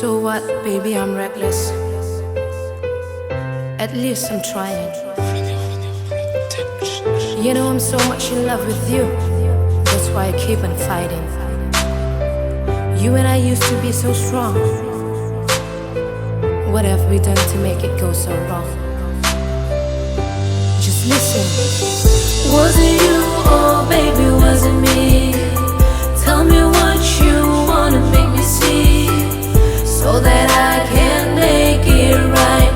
So what, baby, I'm reckless. At least I'm trying. You know I'm so much in love with you. That's why I keep on fighting. You and I used to be so strong. What have we done to make it go so wrong? Just listen. Was it you, oh baby, was it me? Tell me what you wanna make me see, so that I can make it right.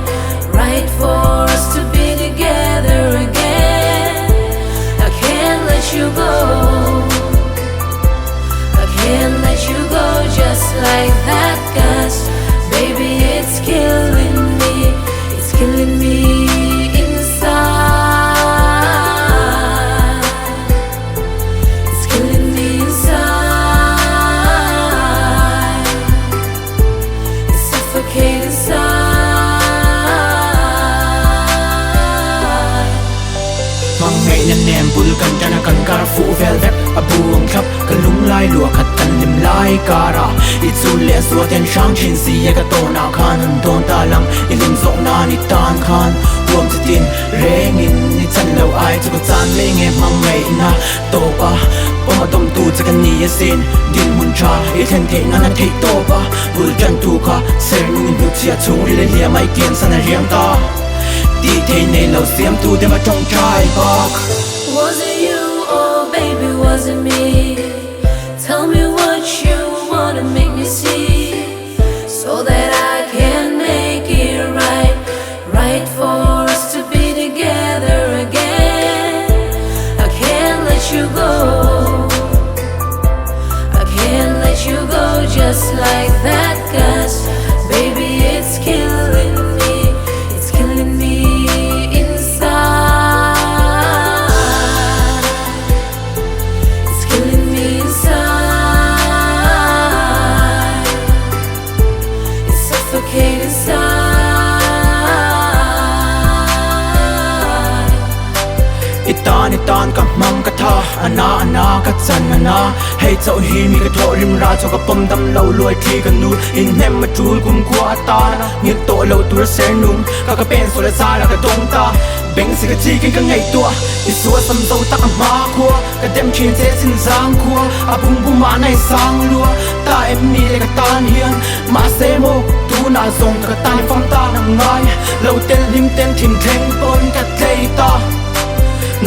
Right for us to be together again. I can't let you go. I can't let you go just like that, 'cause baby, it's killing me. It's killing me inside. It's killing me inside. It's suffocating inside. Mang ngày nên em bul kan jana kan kar fu velvet abuang khap kan lung lai lua khat kan lim lai kara itsu le so ten shang chin si ya ka to na khan han don ta lang ilim zong na ni tan khan wom tin reng in ni chan lo ai chu chan le nge mang ngày na to pa oma dom tu cha kan ni ya sin din mun cha I then the na na thei to pa bul jan tu kha ser nu nu chia chung le le mai kien san na riang ta ti thei nei lo siam tu de ma tong chai bak. Was it you, oh baby, was it me? Tell me what you wanna make me see, so that I can make it right. Right for us to be together again. I can't let you go. I can't let you go just like that, 'cause baby, it's killing me. It's killing me inside. It's killing me inside. It's suffocating inside. Itan ka mang ka tha ana ka chan ana hei chau hi mi ka tho rim ra cho ka pom dam lo loi thi ka nu in hem ma chul kum kwa ta na mi to lo tur ser num ka pen so la sa la ka dong ta beng si ka chi kin ka ngai tua I suwa sam zo ta ka ma khua ka dem chin che sin sang khua a bum bum ma nai sang lua ta em mi le ka tan hian ma se mo tu na zong ka tan fam ta nang ngai lo tel lim ten thin theng pon ka tlei ta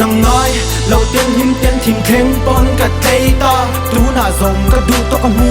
nang ngai lo tel lim ten thin theng pon ka tlei ta tu na zong ka du to ka mu